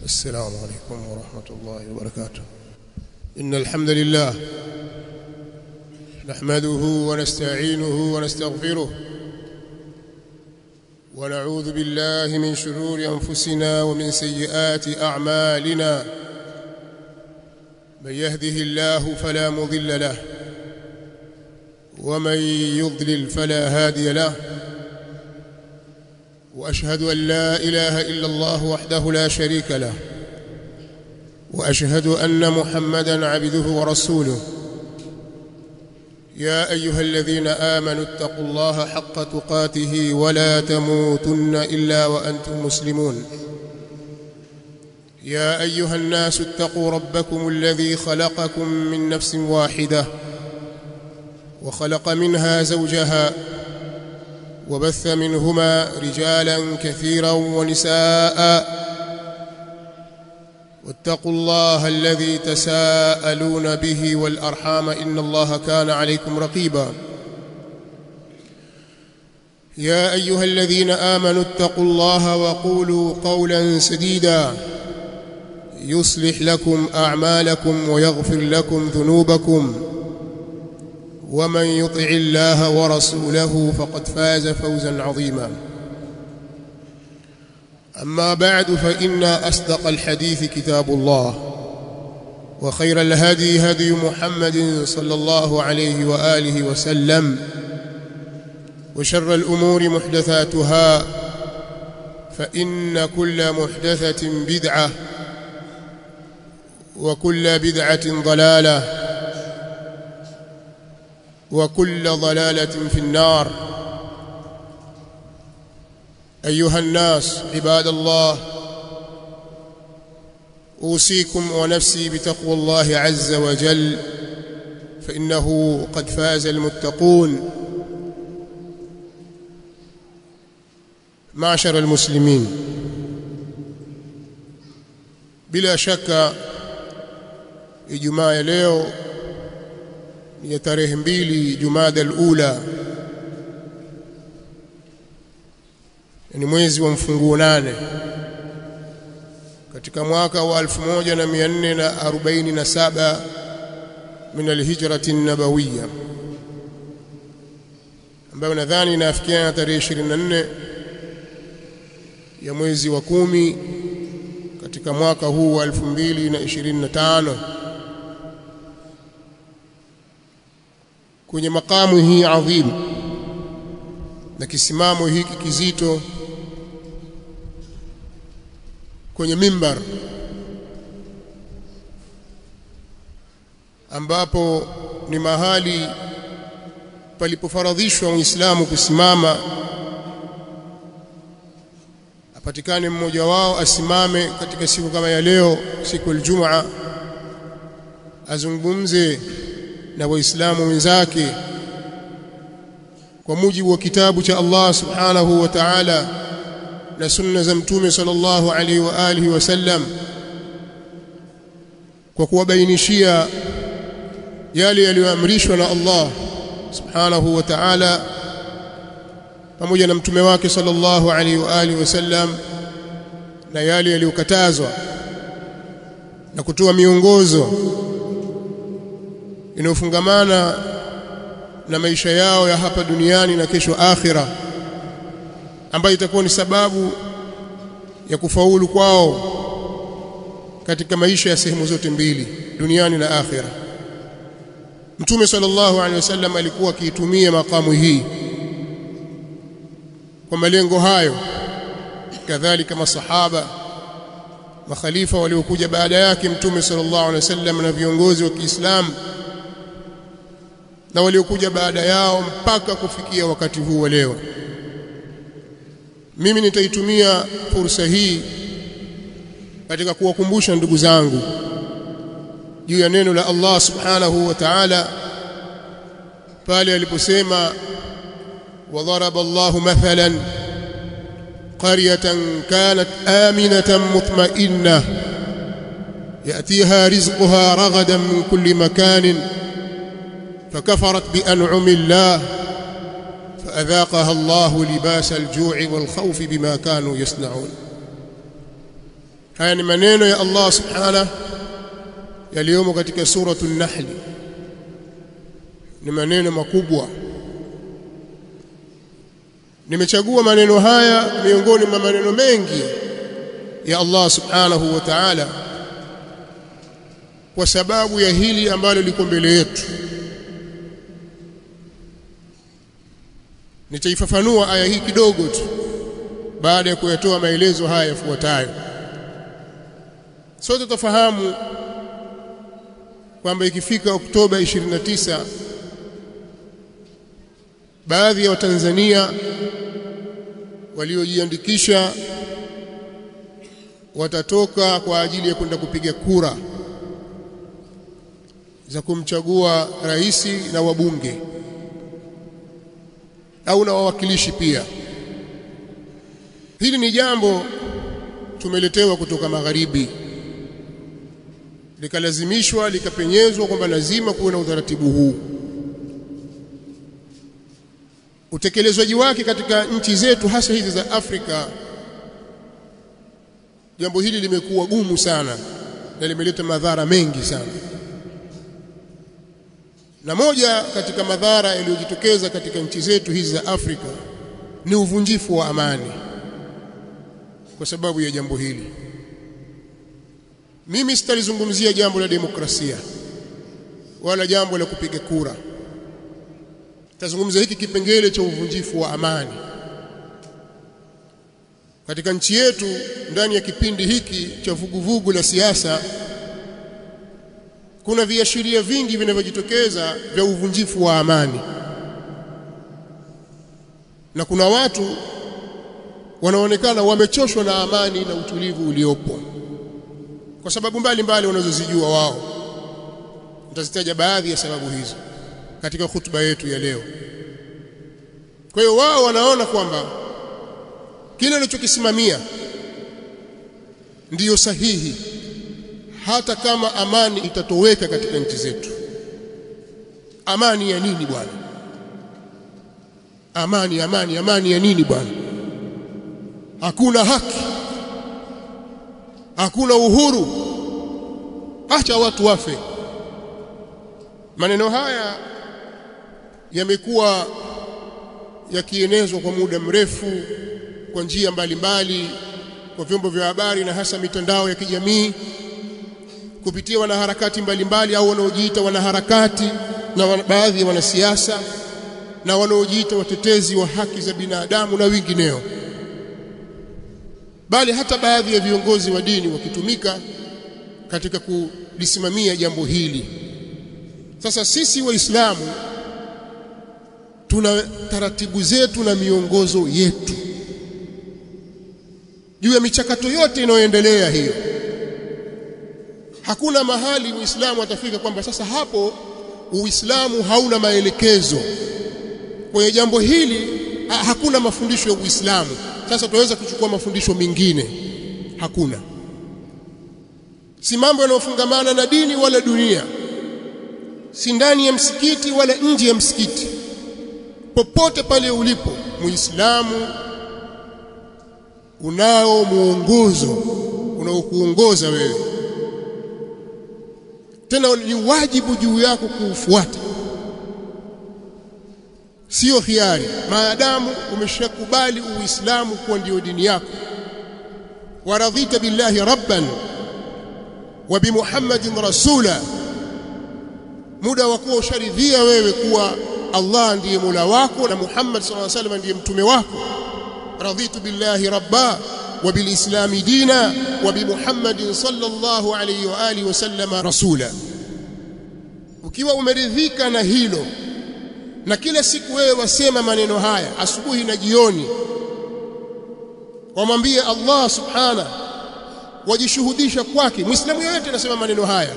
السلام عليكم ورحمة الله وبركاته. إن الحمد لله نحمده ونستعينه ونستغفره ونعوذ بالله من شرور أنفسنا ومن سيئات أعمالنا. من يهده الله فلا مضل له ومن يضلل فلا هادي له، وأشهد أن لا إله إلا الله وحده لا شريك له، وأشهد أن محمدًا عبده ورسوله. يا أيها الذين آمنوا اتقوا الله حق تقاته ولا تموتن إلا وأنتم مسلمون. يا أيها الناس اتقوا ربكم الذي خلقكم من نفس واحدة وخلق منها زوجها وبث منهما رجالا كثيرا ونساء، واتقوا الله الذي تساءلون به والأرحام إن الله كان عليكم رقيبا. يا أيها الذين آمنوا اتقوا الله وقولوا قولا سديدا يصلح لكم أعمالكم ويغفر لكم ذنوبكم، ومن يطع الله ورسوله فقد فاز فوزا عظيما. أما بعد، فإن أصدق الحديث كتاب الله، وخير الهدي هدي محمد صلى الله عليه وآله وسلم، وشر الأمور محدثاتها، فإن كل محدثة بدعة وكل بدعة ضلالة وكل ضلالة في النار. أيها الناس عباد الله، أوصيكم ونفسي بتقوى الله عز وجل، فإنه قد فاز المتقون. معشر المسلمين، bila shaka Ijumaa ya leo ya tarehe 2 Jumada al-Ula, ni mwezi wa mfunguo 8 katika mwaka wa 1447 min al-hijrati an-nabawiyya, ambayo nadhani inafikia tarehe 24 ya mwezi wa 10 katika mwaka huu wa 2025. Kwenye makamu hii adhim na kisimamo hiki kizito kwenye mimbar, ambapo ni mahali palipofaradhishwa Muislamu kusimama, apatikane mmoja wao asimame katika siku kama ya leo, siku ya Ijumaa, azungumze na Waislamu wenzake kwa mujibu wa kitabu cha Allah subhanahu wa ta'ala na sunna za Mtume sallallahu alaihi wa alihi wasallam, kwa kuwabainishia yale yaliyoamrishwa na Allah subhanahu wa ta'ala pamoja na mtume wake sallallahu alaihi wa alihi wasallam, na yale yaliyokatazwa, na kutoa miongozo inayofungamana na maisha yao ya hapa duniani na kesho akhira, ambayo itakuwa ni sababu ya kufaulu kwao katika maisha ya sehemu zote mbili, duniani na akhira. Mtume sallallahu alaihi wasallam alikuwa akiitumia makamu hii kwa malengo hayo. Kadhalika masahaba, makhalifa waliokuja baada yake Mtume sallallahu alaihi wasallam, na viongozi wa Kiislamu na waliokuja baada yao mpaka kufikia wakati huu wa leo. Mimi nitaitumia fursa hii katika kuwakumbusha ndugu zangu juu ya neno la Allah subhanahu wa ta'ala pale aliposema, وضرب الله مثلا قرية كانت آمنة مطمئنة يأتيها رزقها رغدا من كل مكان فكفرت بأنعم الله فأذاقها الله لباس الجوع والخوف بما كانوا يصنعون. haya ni maneno ya Allah subhanahu yaliyomo katika suratul Nahl. Ni maneno makubwa. Nimechagua maneno haya miongoni mwa maneno mengi ya Allah subhanahu wa ta'ala kwa sababu ya hili ambalo liko mbele yetu. Nitaifafanua aya hii kidogo tu baada ya kuyatoa maelezo haya yafuatayo. Sote tufahamu kwamba ikifika Oktoba 29 baadhi ya Watanzania waliojiandikisha watatoka kwa ajili ya kwenda kupiga kura za kumchagua rais na wabunge au na wawakilishi pia. Hili ni jambo tumeletewa kutoka magharibi, likalazimishwa likapenyezwa kwamba lazima kuwe na utaratibu huu. Utekelezwaji wake katika nchi zetu hasa hizi za Afrika, jambo hili limekuwa gumu sana na limeleta madhara mengi sana. Na moja katika madhara yaliyojitokeza katika nchi zetu hizi za Afrika ni uvunjifu wa amani kwa sababu ya jambo hili. Mimi sitalizungumzia jambo la demokrasia wala jambo la kupiga kura. Tazungumza hiki kipengele cha uvunjifu wa amani katika nchi yetu. Ndani ya kipindi hiki cha vuguvugu la siasa kuna viashiria vingi vinavyojitokeza vya uvunjifu wa amani, na kuna watu wanaonekana wamechoshwa na amani na utulivu uliopo kwa sababu mbalimbali wanazozijua wao. Nitazitaja baadhi ya sababu hizo katika hutuba yetu ya leo. Kwa hiyo wao wanaona kwamba kile walichokisimamia ndiyo sahihi hata kama amani itatoweka katika nchi zetu. Amani ya nini bwana? Amani ya nini bwana? Hakuna haki, hakuna uhuru, acha watu wafe. Maneno haya yamekuwa yakienezwa kwa muda mrefu kwa njia mbalimbali, kwa vyombo vya habari na hasa mitandao ya kijamii, kupitia wanaharakati mbalimbali au wanaojiita wanaharakati na baadhi ya wanasiasa na wanaojiita watetezi wa haki za binadamu na wengineo, bali hata baadhi ya viongozi wa dini wakitumika katika kulisimamia jambo hili. Sasa sisi Waislamu tuna taratibu zetu na miongozo yetu juu ya michakato yote inayoendelea hiyo. Hakuna mahali Muislamu atafika kwamba sasa hapo Uislamu hauna maelekezo kwa jambo hili, hakuna mafundisho ya Uislamu, sasa tunaweza kuchukua mafundisho mengine. Hakuna. Si mambo yanayofungamana na dini wala dunia, si ndani ya msikiti wala nje ya msikiti. Popote pale ulipo Muislamu unao muongozo unaokuongoza wewe, tena ni wajibu juu yako kuufuata, sio hiari. Maadamu umeshakubali Uislamu kuwa ndio dini yako, waradhita billahi rabban wa bi Muhammadin rasula, muda wa kuwa usharidhia wewe kuwa Allah ndiye Mola wako na Muhammad sallallahu alaihi wasallam ndiye mtume wako. Radhitu billahi rabba wa bil islami dina wa bi Muhammadin sallallahu alaihi wa alihi wasallam rasula. Ukiwa umeridhika na hilo, na kila siku wewe wasema maneno haya asubuhi na jioni, wamwambie Allah subhanahu, wajishuhudisha kwake. Muislamu yote anasema maneno haya.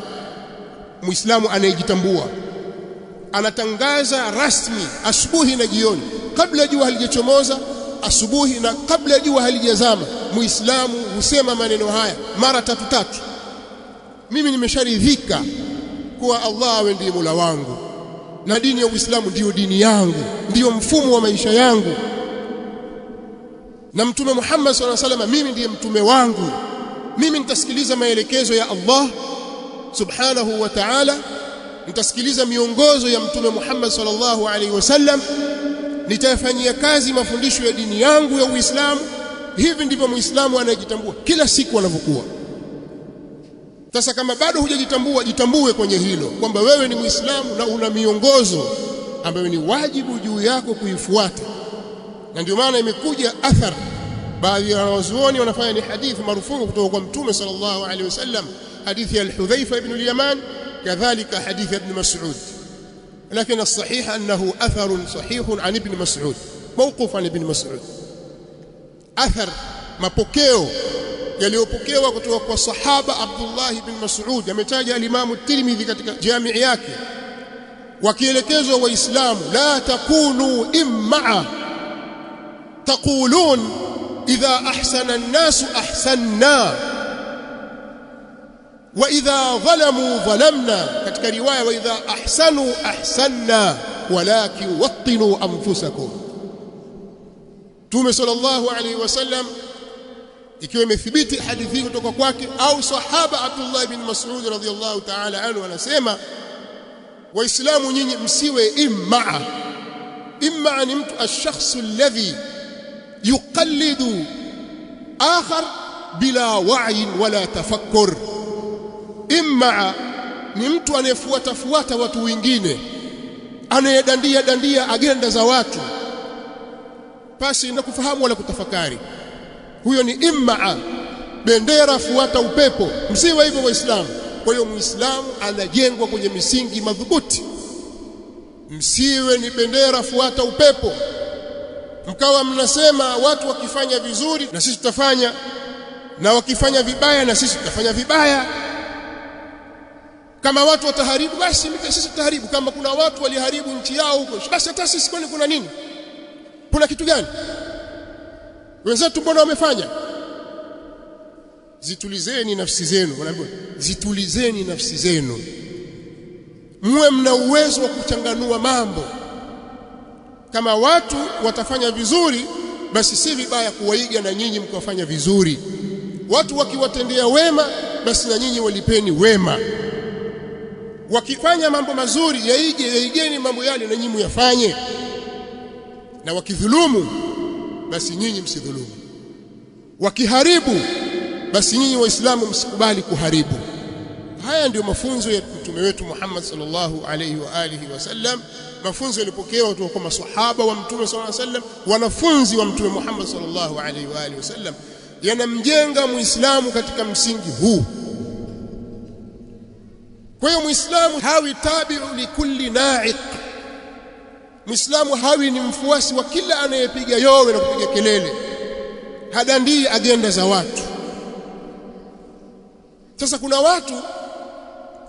Muislamu anayejitambua anatangaza rasmi asubuhi na jioni, kabla jua halijachomoza, asubuhi na kabla jua halijazama. Muislamu husema maneno haya mara tatu. Mimi nimesharidhika kuwa Allah awe ndiye Mola wangu na dini ya Uislamu ndiyo dini yangu, ndiyo mfumo wa maisha yangu, na Mtume Muhammad sallallahu alaihi wasallam mimi ndiye mtume wangu mimi nitasikiliza maelekezo ya Allah subhanahu wa ta'ala, nitasikiliza miongozo ya Mtume Muhammad sallallahu alaihi wasallam, nitayafanyia kazi mafundisho ya dini yangu ya Uislamu. Hivi ndivyo Muislamu anajitambua kila siku anavyokuwa. Sasa kama bado hujajitambua, jitambue kwenye hilo kwamba wewe ni Muislamu na una miongozo ambayo ni wajibu juu yako kuifuata. Na ndio maana imekuja athar, baadhi ya wanazuoni wanafanya ni hadithi marufuku kutoka kwa Mtume sallallahu alaihi wasallam, hadithi ya Hudhaifa ibn al-Yaman, kadhalika hadithi ya Ibn Mas'ud. Lakini الصحيح أنه أثر صحيح عن ابن مسعود، موقوف عن ابن مسعود. أثر mapokeo yaliyopokewa kutoka kwa sahaba Abdullah ibn Mas'ud yametaja al-Imam at-Tirmidhi katika jamii yake, wakielekezwa waislamu la takunu imma'a taqulun idha ahsana an-nasu ahsanna wa idha zalamu zalamna, katika riwaya wa idha ahsanu ahsanna walakin wattinu anfusakum. Mtume sallallahu alayhi wasallam, ikiwa imethibiti hadithi kutoka kwake au sahaba Abdullah ibn Mas'ud radhiyallahu ta'ala anhu, anasema waislamu nyinyi msiwe imma'a. Imma'a ni mtu ash-shakhsu alladhi yuqallidu akhar bila wa'yin wala tafakkur. Imma'a ni mtu anayefuata watu wengine, anayedandia agenda za watu pasi na kufahamu wala kutafakari. Huyo ni imma'a, bendera fuata upepo. Msiwe hivyo waislamu. Kwa hiyo muislamu anajengwa kwenye misingi madhubuti. Msiwe ni bendera fuata upepo, mkawa mnasema watu wakifanya vizuri na sisi tutafanya, na wakifanya vibaya na sisi tutafanya vibaya. Kama watu wataharibu basi sisi tutaharibu. Kama kuna watu waliharibu nchi yao huko, basi hata sisi kwani kuna nini? Kuna kitu gani? Wenzetu mbona wamefanya? Zitulizeni nafsi zenu. Wanaambiwa zitulizeni nafsi zenu, muwe mna uwezo wa kuchanganua mambo. Kama watu watafanya vizuri, basi si vibaya kuwaiga na nyinyi mkafanya vizuri. Watu wakiwatendea wema, basi na nyinyi walipeni wema. Wakifanya mambo mazuri, yaigeni mambo yale na nyinyi muyafanye. Na wakidhulumu, basi nyinyi msidhulumu. Wakiharibu, basi nyinyi waislamu msikubali kuharibu. Haya ndio mafunzo ya mtume wetu Muhammad sallallahu alayhi wa alihi wasallam, mafunzo yalipokewa kutoka kwa maswahaba wa mtume sallallahu alayhi wasallam, wanafunzi wa mtume Muhammad sallallahu alayhi wa alihi wasallam, yanamjenga muislamu katika msingi huu. Kwa hiyo muislamu hawi tabi'u likulli na'iq. Muislamu hawi ni mfuasi wa kila anayepiga yowe na kupiga kelele, hadandii agenda za watu. Sasa kuna watu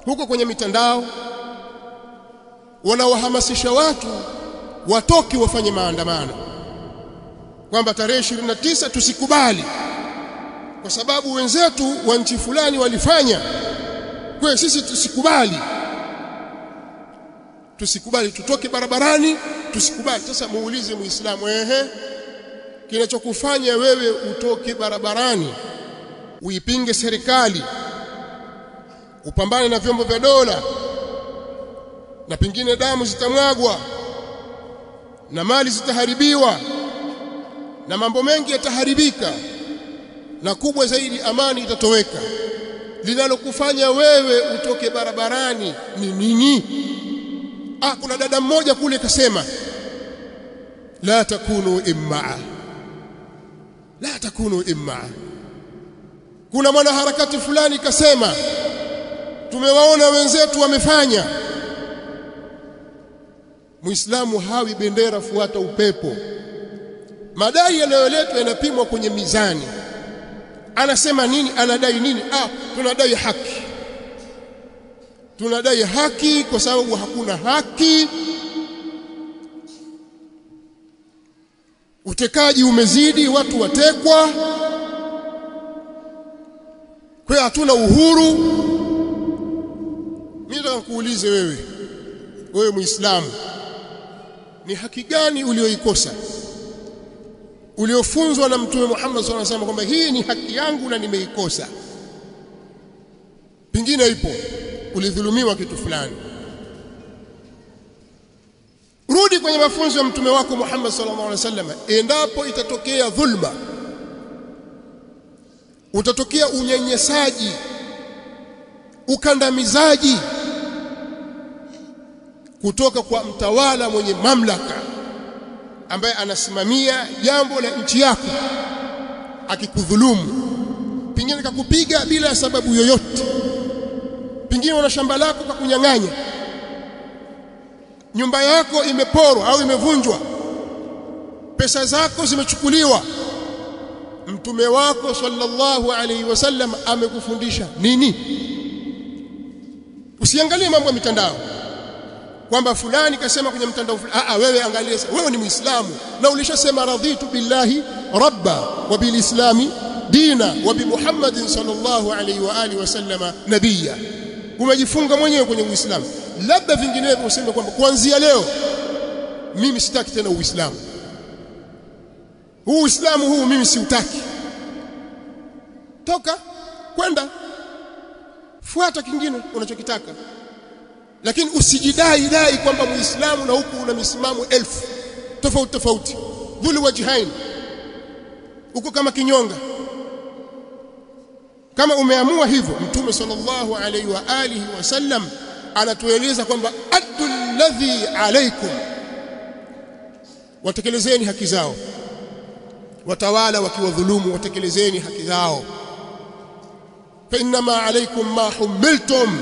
huko kwenye mitandao wanawahamasisha watu watoke wafanye maandamano, kwamba tarehe 29 tusikubali kwa sababu wenzetu wa nchi fulani walifanya, kwa sisi tusikubali, tutoke barabarani, tusikubali. Sasa muulize muislamu, kinachokufanya wewe utoke barabarani uipinge serikali, upambane na vyombo vya dola, na pengine damu zitamwagwa na mali zitaharibiwa na mambo mengi yataharibika, na kubwa zaidi amani itatoweka, linalokufanya wewe utoke barabarani ni nini? Kuna dada mmoja kule kasema la takunu imma'a, la takunu imma'a. Kuna mwanaharakati fulani kasema tumewaona wenzetu wamefanya. Muislamu hawi bendera fuata upepo. Madai yanayoletwa yanapimwa kwenye mizani. Anasema nini? Anadai nini? Tunadai haki. Tunadai haki kwa sababu hakuna haki. Utekaji umezidi, watu watekwa. Kwa hiyo hatuna uhuru. Mimi nataka kuulize wewe Muislamu, ni haki gani ulioikosa, uliofunzwa na Mtume Muhammad sallallahu alaihi wasallam kwamba hii ni haki yangu na nimeikosa? pingine ipo, ulidhulumiwa kitu fulani. Rudi kwenye mafunzo ya mtume wako Muhammad sallallahu alaihi wasallam. Endapo itatokea dhulma, utatokea unyanyasaji, ukandamizaji kutoka kwa mtawala mwenye mamlaka ambaye anasimamia jambo la nchi yako, akikudhulumu, pengine kakupiga bila sababu yoyote, pengine una shamba lako kwa kunyang'anya, nyumba yako imeporwa au imevunjwa, pesa zako zimechukuliwa, mtume wako sallallahu alaihi wasallam amekufundisha nini? Usiangalie mambo ya mitandao kwamba fulani kasema kwenye mtandao fulani. Wewe angalia, wewe ni Muislamu na ulishasema radhitu billahi rabba wa bilislami dina wa bi Muhammadin sallallahu alaihi wa alihi wasallama nabiyya. Umejifunga mwenyewe kwenye Uislamu. Labda vinginevyo useme kwamba kuanzia leo mimi sitaki tena Uislamu, huu Uislamu huu mimi siutaki, toka kwenda fuata kingine unachokitaka. Lakini usijidai kwamba Muislamu na huku una misimamo elfu tofauti, dhulu wajhain, uko kama kinyonga. Kama umeamua hivyo, mtume sallallahu alaihi wa alihi wasallam anatueleza kwamba addu alladhi alaykum, watekelezeni haki zao. Watawala wakiwa dhulumu, watekelezeni haki zao. Fa inma alaykum ma humiltum,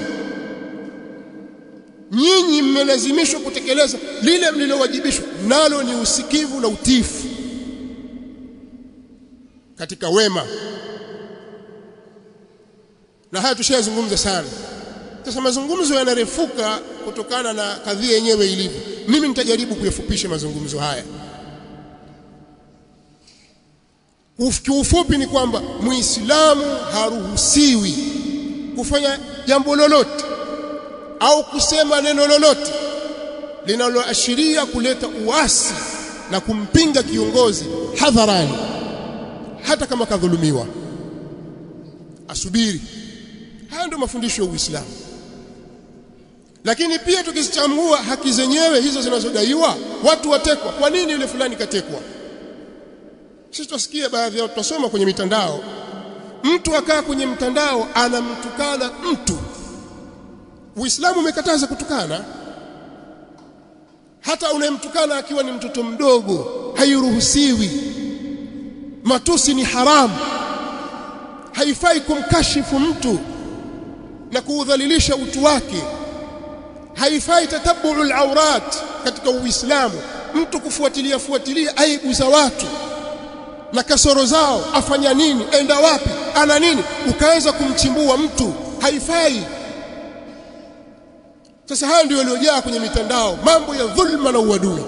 nyinyi mmelazimishwa kutekeleza lile mlilowajibishwa nalo, ni usikivu na utifu katika wema. Na haya tushazungumza sana. Sasa mazungumzo yanarefuka kutokana na kadhia yenyewe ilivyo. Mimi nitajaribu kuyafupisha mazungumzo haya. Ufupi ni kwamba Muislamu haruhusiwi kufanya jambo lolote au kusema neno lolote linaloashiria kuleta uasi na kumpinga kiongozi hadharani, hata kama kadhulumiwa. Asubiri. Haya ndio mafundisho ya Uislamu. Lakini pia tukizichambua haki zenyewe hizo zinazodaiwa, watu watekwa. Kwa nini yule fulani katekwa? Sisi tusikie baadhi ya tusoma kwenye mitandao, mtu akaa kwenye mtandao anamtukana mtu. Uislamu umekataza kutukana. Hata unayemtukana akiwa ni mtoto mdogo hairuhusiwi. Matusi ni haramu. Haifai kumkashifu mtu na kuudhalilisha utu wake. Haifai tatabu'ul awrat katika Uislamu, mtu kufuatilia aibu za watu na kasoro zao, afanya nini, enda wapi, ana nini, ukaanza kumchimbua mtu. Haifai. Sasa haya ndio yaliyojaa kwenye mitandao, mambo ya dhulma na uadui.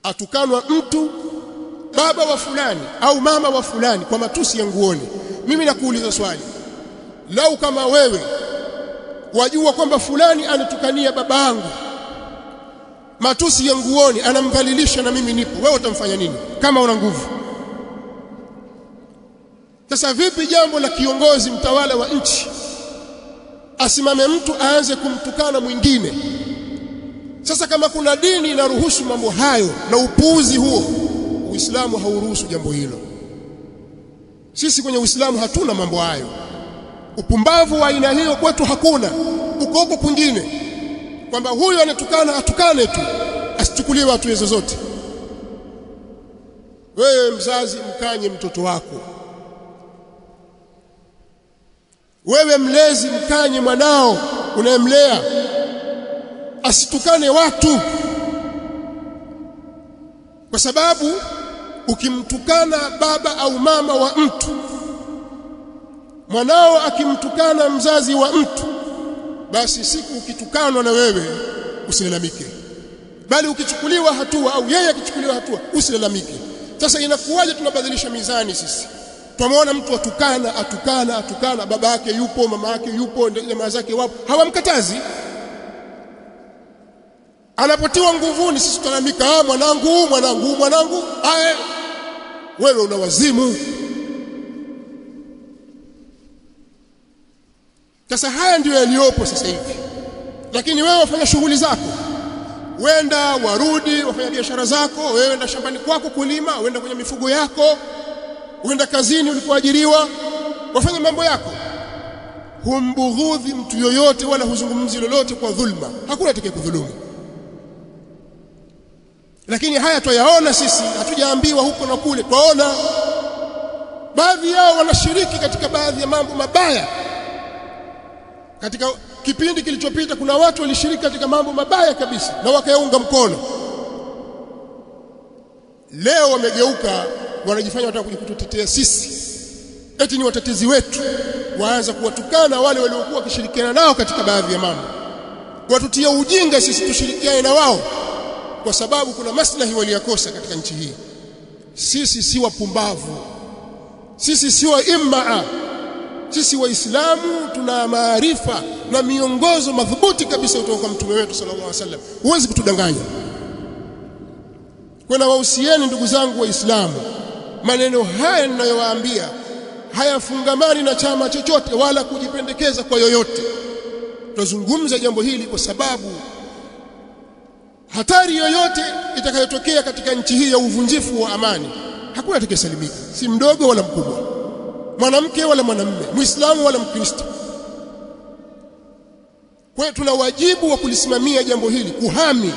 Atukanwa mtu, baba wa fulani au mama wa fulani, kwa matusi ya nguoni. Mimi nakuuliza swali, lau kama wewe wajua kwamba fulani anatukania baba yangu matusi ya nguoni, anamdhalilisha na mimi nipo, wewe utamfanya nini kama una nguvu? Sasa vipi jambo la kiongozi, mtawala wa nchi, asimame mtu aanze kumtukana mwingine? Sasa kama kuna dini inaruhusu mambo hayo na upuuzi huo, Uislamu hauruhusu jambo hilo. Sisi kwenye Uislamu hatuna mambo hayo. Upumbavu wa aina hiyo kwetu hakuna. Uko huko kwingine kwamba huyu anatukana atukane tu, asichukuliwe watu zozote. Wewe mzazi, mkanye mtoto wako. Wewe mlezi, mkanye mwanao unayemlea, asitukane watu. Kwa sababu ukimtukana baba au mama wa mtu, mwanao akimtukana mzazi wa mtu, basi siku ukitukanwa na wewe usilalamike, bali ukichukuliwa hatua au yeye akichukuliwa hatua usilalamike. Sasa inakuwaje tunabadilisha mizani sisi? Tumeona mtu atukana, baba yake yupo, mama yake yupo, jamaa zake wapo, hawamkatazi. Anapotiwa nguvuni sisi tunalalamika, mwanangu, wewe una wazimu. Sasa haya ndiyo yaliyopo sasa hivi. Lakini wewe wafanya shughuli zako, wenda warudi, wafanya biashara zako, wewe wenda shambani kwako kulima, wenda kwenye mifugo yako, wenda kazini ulipoajiriwa, wafanya mambo yako. Humbughudhi mtu yoyote wala huzungumzi lolote kwa dhulma. Hakuna atakayekudhulumu. Lakini haya twayaona sisi, hatujaambiwa huko na kule. Twaona baadhi yao wanashiriki katika baadhi ya mambo mabaya. Katika kipindi kilichopita kuna watu walishiriki katika mambo mabaya kabisa na wakayaunga mkono. Leo wamegeuka, wanajifanya wataka kututetea sisi, eti ni watetezi wetu. Waanza kuwatukana wale waliokuwa wakishirikiana nao katika baadhi ya mambo, watutia ujinga sisi tushirikiane na wao kwa sababu kuna maslahi waliyakosa katika nchi hii. Sisi si wapumbavu, sisi si waimmaa. Sisi waislamu tuna maarifa na miongozo madhubuti kabisa kutoka kwa mtume wetu sallallahu alaihi wasallam. Huwezi kutudanganya. Kuna wahusieni ndugu zangu waislamu, maneno haya ninayowaambia hayafungamani na chama chochote wala kujipendekeza kwa yoyote. Tunazungumza jambo hili kwa sababu hatari yoyote itakayotokea katika nchi hii ya uvunjifu wa amani, hakuna atakayesalimika, si mdogo wala mkubwa, mwanamke wala mwanamume, muislamu wala mkristo. Kwa hiyo tuna wajibu wa kulisimamia jambo hili, kuhami,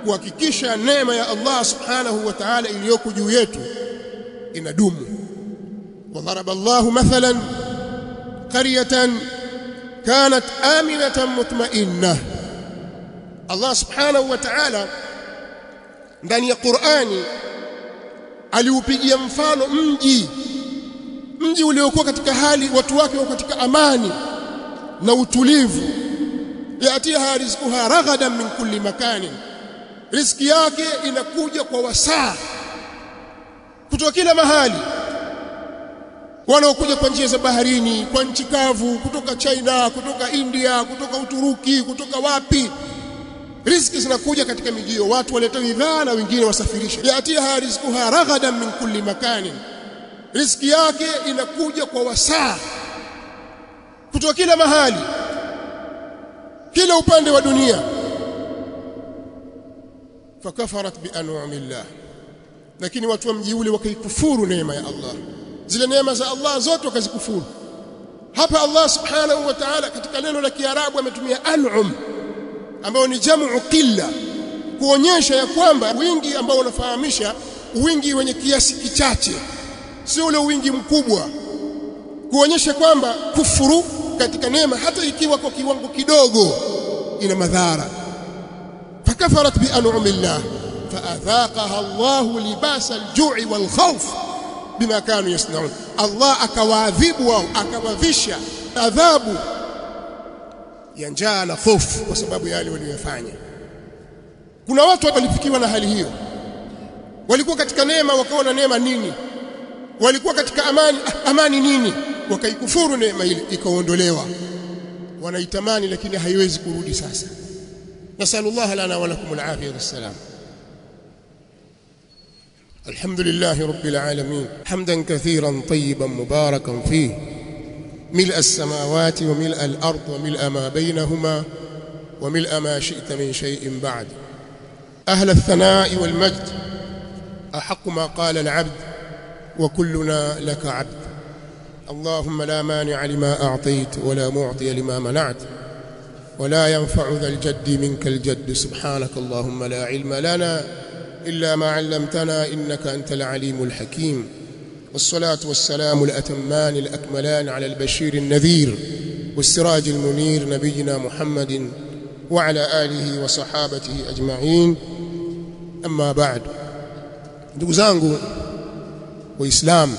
kuhakikisha neema ya Allah subhanahu wa ta'ala iliyoko juu yetu inadumu. وضرب الله مثلا قرية كانت آمنة مطمئنة. Allah subhanahu wa ta'ala ndani ya Qur'ani aliupigia mfano mji uliokuwa katika hali watu wake wako katika amani na utulivu. Yatiha rizquha raghadan min kulli makanin, riziki yake inakuja kwa wasaa kutoka kila mahali. Wanaokuja kwa njia za baharini, kwa nchi kavu, kutoka China, kutoka India, kutoka Uturuki, kutoka wapi, riziki zinakuja katika miji hiyo. Watu waleta bidhaa na wengine wasafirisha. Yatiha rizquha raghadan min kulli makanin, riziki yake inakuja kwa wasaa kutoka kila mahali, kila upande wa dunia. Fakafarat bi an'amillah, lakini watu wa mji ule wakaikufuru neema ya Allah. Zile neema za Allah zote wakazikufuru. Hapa Allah subhanahu wa ta'ala katika neno la Kiarabu ametumia an'um, ambao ni jamu qilla, kuonyesha ya kwamba wingi ambao unafahamisha wingi wenye kiasi kichache, sio ule wingi mkubwa, kuonyesha kwamba kufuru katika neema hata ikiwa kwa kiwango kidogo ina madhara. Fakafarat bi an'amillah faadhaqaha Allahu libasa al-ju'i wal-khawf bima kanu yasnaun. Allah akawaadhibu wao, akawavisha adhabu ya njaa na hofu kwa sababu ya yale waliyofanya. Kuna watu walifikiwa na hali hiyo, walikuwa katika neema wakaona neema nini, walikuwa katika amani nini, wakaikufuru neema ile ikaondolewa. Wanaitamani lakini haiwezi kurudi sasa. Nasallallahu lana wa lakum al-afiyah was-salam. الحمد لله رب العالمين حمدا كثيرا طيبا مباركا فيه ملء السماوات وملء الأرض وملء ما بينهما وملء ما شئت من شيء بعد. أهل الثناء والمجد أحق ما قال العبد وكلنا لك عبد. اللهم لا مانع لما أعطيت ولا معطي لما منعت ولا ينفع ذا الجد منك الجد. سبحانك اللهم لا علم لنا إلا ما علمتنا إنك أنت العليم الحكيم. والصلاة والسلام الأتمان الأكملان على البشير النذير والسراج المنير نبينا محمد وعلى آله وصحابته أجمعين. أما بعد. ndugu zangu waislamu,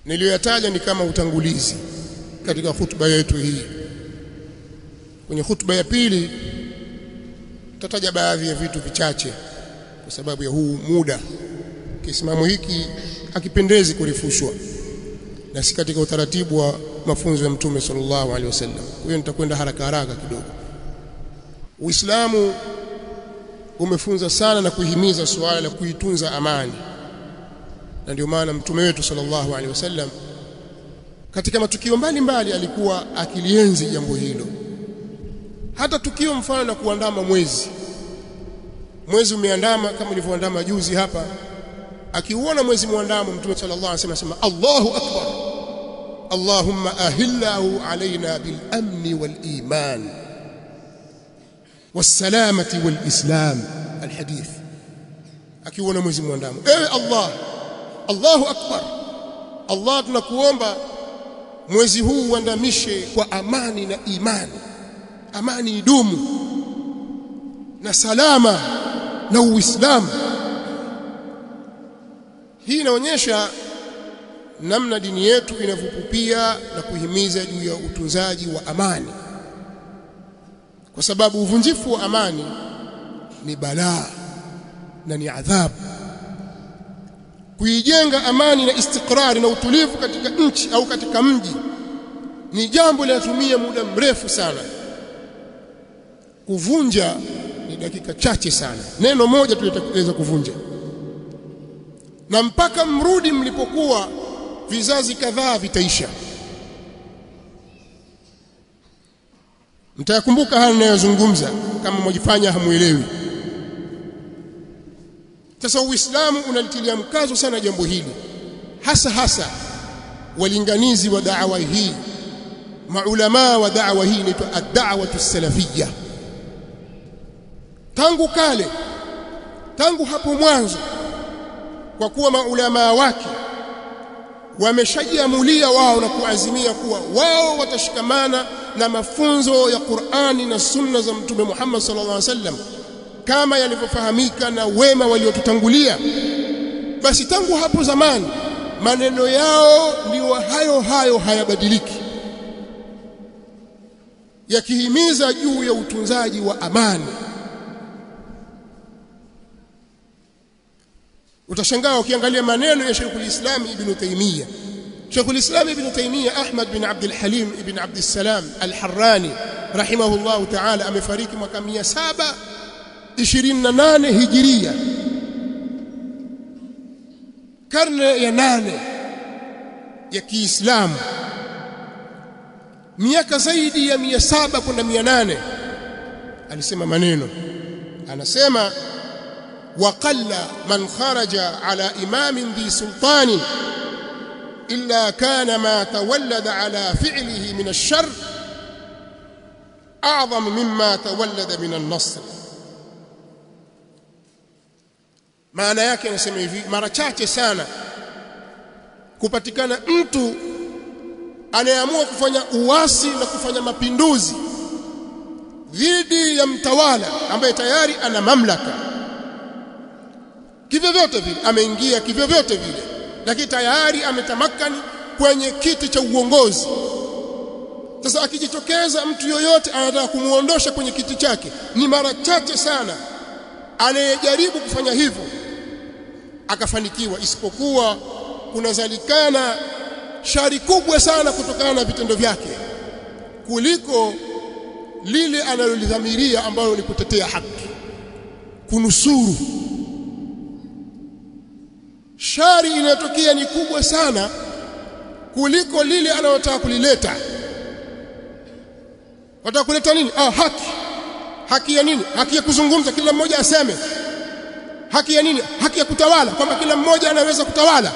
niliyoyataja ni kama utangulizi katika hutuba yetu hii. Kwenye hutuba ya pili tutataja baadhi ya vitu vichache kwa sababu ya huu muda. Kisimamo hiki hakipendezi kurefushwa na si katika utaratibu wa mafunzo ya Mtume sallallahu alaihi wasallam. Kwa hiyo nitakwenda haraka kidogo. Uislamu umefunza sana na kuhimiza suala la kuitunza amani, na ndio maana Mtume wetu sallallahu alaihi wasallam katika matukio mbalimbali alikuwa akilienzi jambo hilo. Hata tukio mfano na kuandama mwezi umeandama kama ilivyoandama juzi hapa, akiuona mwezi muandamo Mtume sallallahu alaihi wasallam asema Allahu akbar, Allahumma ahillahu alaina bil amni wal iman was salamati wal islam. Alhadith, akiuona mwezi muandamo, ewe Allah, Allahu akbar, Allah tunakuomba mwezi huu uandamishe kwa amani na imani, amani idumu na salama na Uislamu. Hii inaonyesha namna dini yetu inavyopupia na kuhimiza juu ya utunzaji wa amani, kwa sababu uvunjifu wa amani ni balaa na ni adhabu. Kuijenga amani na istikrari na utulivu katika nchi au katika mji ni jambo linalotumia muda mrefu sana. Kuvunja ni dakika chache sana, neno moja tulitekeleza kuvunja, na mpaka mrudi mlipokuwa vizazi kadhaa vitaisha. Mtayakumbuka haya ninayozungumza kama mjifanya hamuelewi. Sasa Uislamu unalitilia mkazo sana jambo hili, hasa walinganizi wa da'wa hii, maulama wa da'wa hii, inaitwa ad-da'watu as-salafiyya. Tangu kale, tangu hapo mwanzo, kwa kuwa maulama wake wameshajiamulia wao na kuazimia kuwa wao watashikamana na mafunzo ya Qur'ani na sunna za Mtume Muhammad sallallahu alaihi wasallam kama yalivyofahamika na wema waliotutangulia, basi tangu hapo zamani maneno yao ndio hayo hayabadiliki, yakihimiza juu ya utunzaji wa amani. Utashangaa ukiangalia maneno ya Sheikhul Islam Ibn Taymiyyah. Sheikhul Islam Ibn Taymiyyah Ahmad bin Abdul Halim ibn Abdul Salam Al-Harrani rahimahullah ta'ala amefariki mwaka 728 Hijiria, karne ya 8 ya Kiislamu, miaka zaidi ya 700 kwenda 800. Alisema maneno, anasema وقل من خرج على إمام ذي سلطان إلا كان ما تولد على فعله من الشر أعظم مما تولد من النصر. maana yake anasema hivi, mara chache sana kupatikana mtu anayeamua kufanya uasi na kufanya mapinduzi dhidi ya mtawala ambaye tayari ana mamlaka kivyovyote vile, ameingia kivyovyote vile, lakini tayari ametamakani kwenye kiti cha uongozi. Sasa akijitokeza mtu yoyote anataka kumuondosha kwenye kiti chake, ni mara chache sana anayejaribu kufanya hivyo akafanikiwa, isipokuwa kunazalikana shari kubwa sana kutokana na vitendo vyake kuliko lile analolidhamiria ambalo ni kutetea haki, kunusuru. Shari inayotokea ni kubwa sana kuliko lile analotaka kulileta. Wataka kuleta nini? Haki. Haki ya nini? Haki ya kuzungumza, kila mmoja aseme. Haki ya nini? Haki ya kutawala, kwamba kila mmoja anaweza kutawala.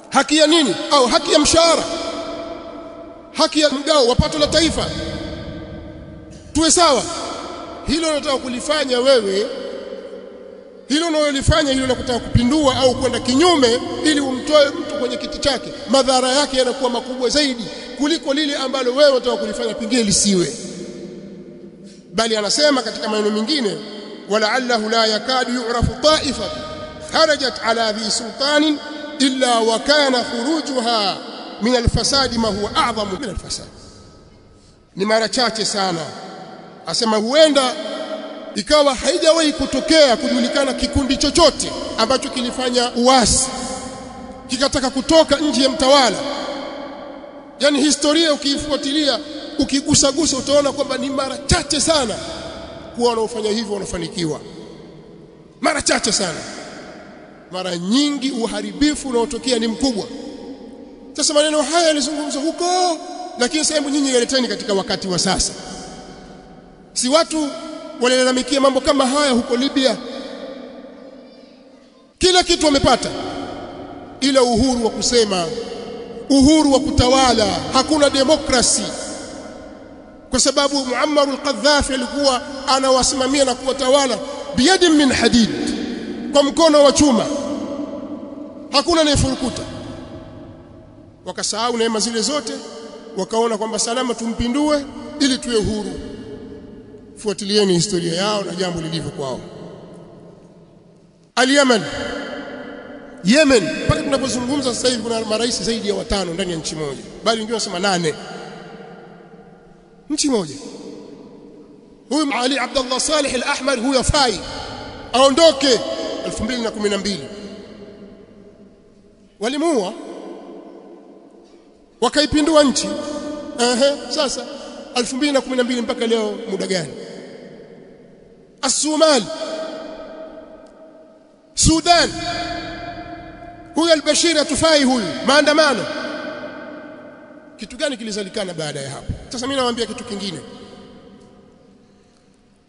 Haki ya nini? Haki ya mshahara, haki ya mgao wa pato la taifa, tuwe sawa. Hilo unataka kulifanya wewe, hilo unalolifanya hilo unakutaka kupindua au kwenda kinyume ili umtoe mtu kwenye kiti chake, madhara yake yanakuwa makubwa zaidi kuliko lile ambalo wewe unataka kulifanya pingine lisiwe. Bali anasema katika maneno mengine, wala'allahu la yakadu yu'rafu ta'ifa kharajat ala dhi sultanin illa wa kana khurujuha min alfasadi ma huwa a'zamu min alfasad. Ni mara chache sana, asema huenda ikawa haijawahi kutokea kujulikana kikundi chochote ambacho kilifanya uasi kikataka kutoka nje ya mtawala. Yani historia ukiifuatilia, ukigusagusa, utaona kwamba ni mara chache sana kuwa wanaofanya hivyo wanafanikiwa, mara chache sana. Mara nyingi uharibifu unaotokea ni mkubwa. Sasa maneno haya yalizungumzwa huko, lakini sasa nyinyi yaleteni katika wakati wa sasa. Si watu walilalamikia mambo kama haya huko Libya, kila kitu wamepata, ila uhuru wa kusema, uhuru wa kutawala, hakuna demokrasi. Kwa sababu Muammar al-Qaddafi alikuwa anawasimamia na kuwatawala biyadin min hadid, kwa mkono wa chuma, hakuna anayefurukuta. Wakasahau neema zile zote, wakaona kwamba salama tumpindue ili tuwe huru. Fuatilieni historia yao na jambo lilivyo kwao. Al-Yemen, Yemen, mpaka tunapozungumza sasa hivi kuna marais zaidi ya 5 ndani ya nchi moja, bali wengine wanasema 8 nchi moja. Huyu Ali Abdullah Saleh al-Ahmar huyo fai aondoke 2012, walimuua wakaipindua nchi. Sasa 2012 mpaka leo muda gani? As-Somali, Sudan, huyu al-Bashir atufai huyu, maandamano. Kitu gani kilizalikana baada ya hapo? Sasa mimi nawaambia kitu kingine.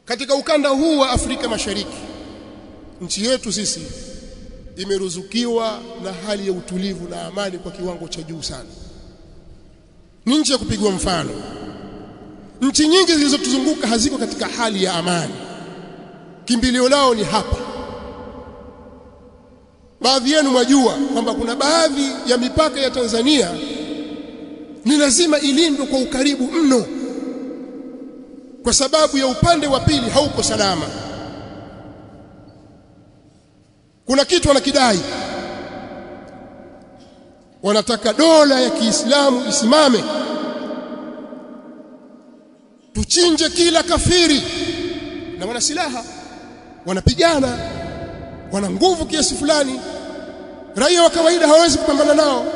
Katika ukanda huu wa Afrika Mashariki, nchi yetu sisi imeruzukiwa na hali ya utulivu na amani kwa kiwango cha juu sana. Ni nchi ya kupigwa mfano. Nchi nyingi zilizotuzunguka haziko katika hali ya amani, kimbilio lao ni hapa. Baadhi yenu mwajua kwamba kuna baadhi ya mipaka ya Tanzania ni lazima ilindwe kwa ukaribu mno, kwa sababu ya upande wa pili hauko salama. Kuna kitu wanakidai, wanataka dola ya Kiislamu isimame, tuchinje kila kafiri, na wana silaha, wanapigana, wana nguvu kiasi fulani. Raia wa kawaida hawezi kupambana nao,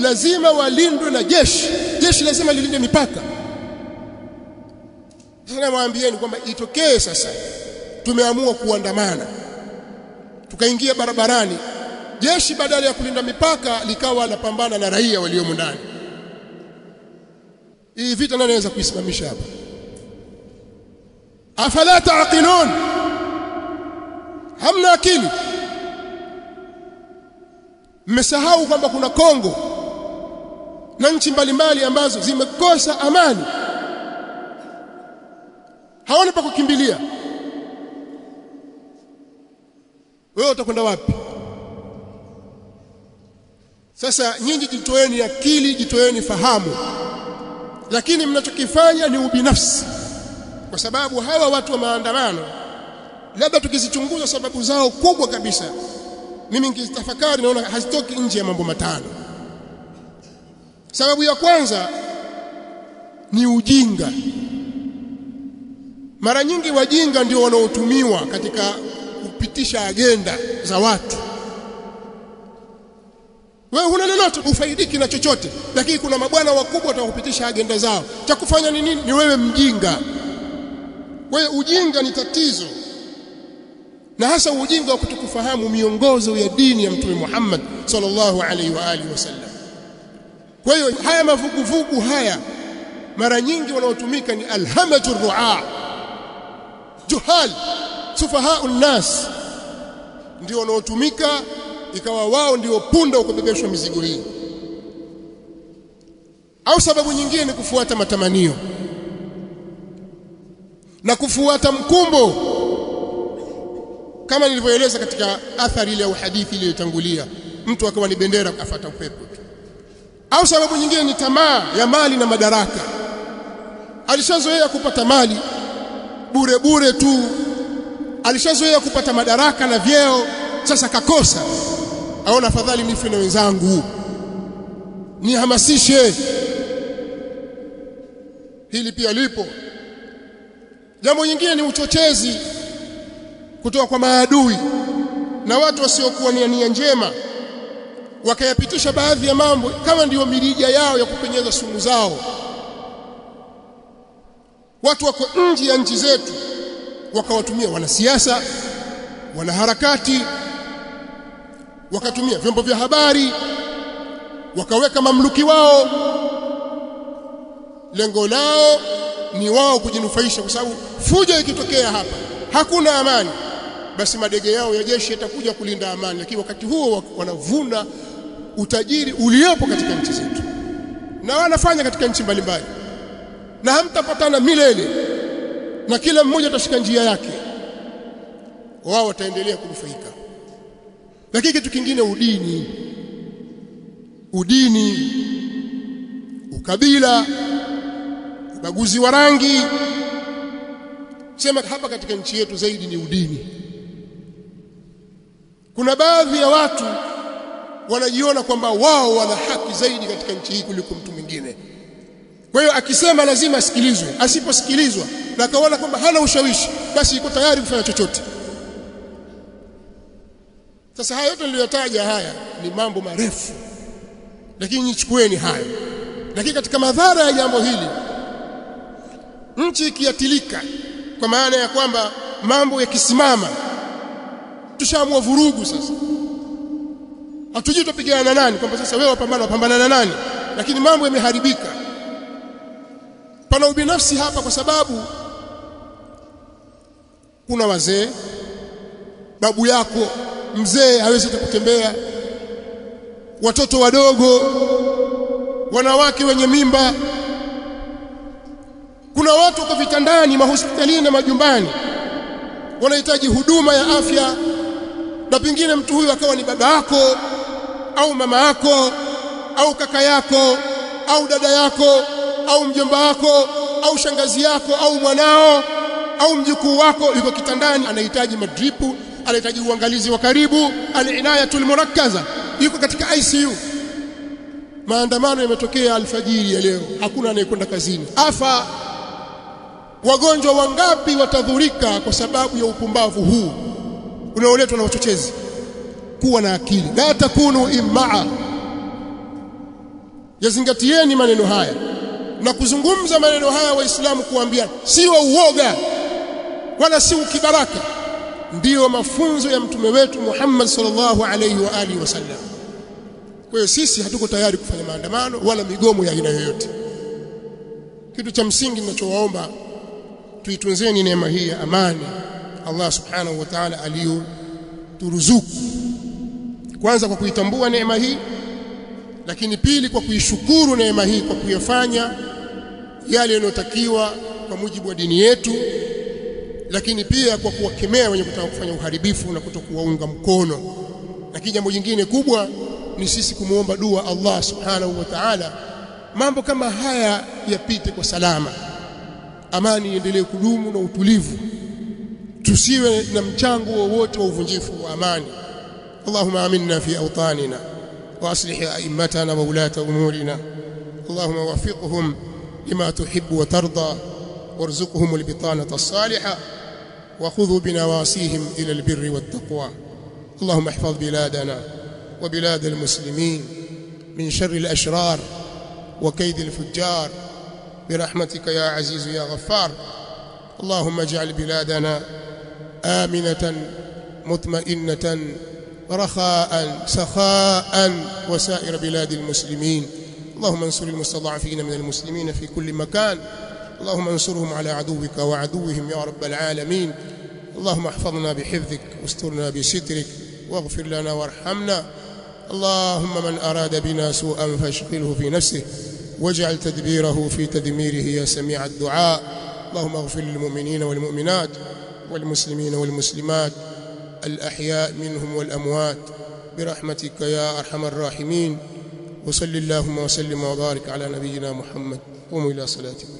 lazima walindwe na jeshi. Jeshi lazima lilinde mipaka. Sasa nawaambieni kwamba itokee sasa tumeamua kuandamana, tukaingia barabarani, jeshi badala ya kulinda mipaka likawa linapambana na raia waliomo ndani. Hii vita nani anaweza kuisimamisha hapa? Afala taaqilun, hamna akili. Mmesahau kwamba kuna Kongo na nchi mbalimbali ambazo zimekosa amani, hawana pa kukimbilia. Wewe utakwenda wapi? Sasa nyinyi jitoeni akili, jitoeni fahamu, lakini mnachokifanya ni ubinafsi. Kwa sababu hawa watu wa maandamano, labda tukizichunguza sababu zao kubwa kabisa, mimi nikitafakari naona hazitoki nje ya mambo 5. Sababu ya kwanza ni ujinga. Mara nyingi wajinga ndio wanaotumiwa katika kupitisha agenda za watu. Wewe huna lolote, ufaidiki na chochote, lakini kuna mabwana wakubwa watakupitisha agenda zao. Cha kufanya ni nini? Ni wewe mjinga. Wewe ujinga ni tatizo, na hasa ujinga wa kutokufahamu miongozo ya dini ya Mtume Muhammad sallallahu alaihi wa alihi wasallam. Kwa hiyo haya mavuguvugu haya mara nyingi wanaotumika ni alhamatu ru'a, juhal, sufahaun nas, ndio wanaotumika, ikawa wao ndio punda ukubebeshwa mizigo hii. Au sababu nyingine ni kufuata matamanio na kufuata mkumbo, kama nilivyoeleza katika athari ile au hadithi ile iliyotangulia, mtu akawa ni bendera kufuata upepo. Au sababu nyingine ni tamaa ya mali na madaraka. Alishazoea kupata mali bure bure tu, alishazoea kupata madaraka na vyeo, sasa kakosa, aona afadhali nife na wenzangu, nihamasishe. Hili pia lipo. Jambo nyingine ni uchochezi kutoka kwa maadui na watu wasiokuwa na nia njema, wakayapitisha baadhi ya mambo kama ndiyo mirija yao ya kupenyeza sumu zao. Watu wako nje ya nchi zetu wakawatumia wanasiasa, wanaharakati, wakatumia vyombo vya habari, wakaweka mamluki wao. Lengo lao ni wao kujinufaisha, kwa sababu fujo ikitokea hapa hakuna amani, basi madege yao ya jeshi yatakuja kulinda amani, lakini wakati huo wanavuna utajiri uliopo katika nchi zetu, na wanafanya katika nchi mbalimbali, na hamtapatana milele, na kila mmoja atashika njia yake, wao wataendelea kunufaika. Lakini kitu kingine, udini, ukabila, ubaguzi wa rangi, sema hapa katika nchi yetu zaidi ni udini. Kuna baadhi ya watu wanajiona kwamba wao wana haki zaidi katika nchi hii kuliko mtu mwingine. Kwa hiyo akisema lazima asikilizwe, asiposikilizwa na akaona kwamba hana ushawishi, basi yuko tayari kufanya chochote. Sasa haya yote niliyotaja haya ni mambo marefu, lakini nichukueni hayo. Lakini katika madhara ya jambo hili, nchi ikiatilika, kwa maana ya kwamba mambo yakisimama, tushaamua vurugu sasa. Hatujui tupigana na nani, kwamba sasa wewe wapambana na nani, lakini mambo yameharibika. Pana ubinafsi hapa, kwa sababu kuna wazee, babu yako mzee hawezi kutembea, watoto wadogo, wanawake wenye mimba, kuna watu kwa vitandani, mahospitalini na majumbani, wanahitaji huduma ya afya, na pengine mtu huyu akawa ni baba yako au mama yako au kaka yako au dada yako au mjomba wako au shangazi yako au mwanao au mjukuu wako, yuko kitandani, anahitaji madripu, anahitaji uangalizi wa karibu, al-inayatul murakkaza, yuko katika ICU. Maandamano yametokea alfajiri ya leo, hakuna anayekwenda kazini, afa. Wagonjwa wangapi watadhurika kwa sababu ya upumbavu huu unaoletwa na wachochezi? Kuwa na akili, la takunu immaa. Yazingatieni maneno haya, na kuzungumza maneno haya Waislamu kuambia si wa uoga wala si ukibaraka, ndiyo mafunzo ya mtume wetu Muhammad sallallahu alayhi wa alihi wasallam. Kwa hiyo sisi hatuko tayari kufanya maandamano wala migomo ya aina yoyote. Kitu cha msingi ninachowaomba, tuitunzeni neema hii ya amani Allah subhanahu wa ta'ala aliyoturuzuku, kwanza kwa kuitambua neema hii, lakini pili kwa kuishukuru neema hii kwa kuyafanya yale yanayotakiwa kwa mujibu wa dini yetu, lakini pia kwa kuwakemea wenye kutaka kufanya uharibifu na kutokuwaunga mkono. Lakini jambo jingine kubwa ni sisi kumuomba dua Allah subhanahu wa ta'ala, mambo kama haya yapite kwa salama, amani iendelee kudumu na utulivu, tusiwe na mchango wowote wa uvunjifu wa amani. Allahumma aminna fi awtanina wa aslih a'immatana wa ulata umurina. Allahumma wafiqhum lima tuhibbu wa tarda warzuqhum albitanata as-salihah wa khudhu binawasihim ila albirri wattaqwa. Allahumma ihfaz biladana wa bilad almuslimin min sharri al-ashrar wa kayd al-fujjar برحمتك يا عزيز يا غفار. اللهم اجعل بلادنا آمنة مطمئنة رخاء سخاء وسائر بلاد المسلمين. اللهم انصر المستضعفين من المسلمين في كل مكان، اللهم انصرهم على عدوك وعدوهم يا رب العالمين. اللهم احفظنا بحفظك واسترنا بسترك واغفر لنا وارحمنا. اللهم من أراد بنا سوءا فاشغله في نفسه واجعل تدبيره في تدميره يا سميع الدعاء. اللهم اغفر للمؤمنين والمؤمنات والمسلمين والمسلمات الأحياء منهم والأموات برحمتك يا أرحم الراحمين. وصل اللهم وسلم وبارك على نبينا محمد. قوموا إلى صلاتكم.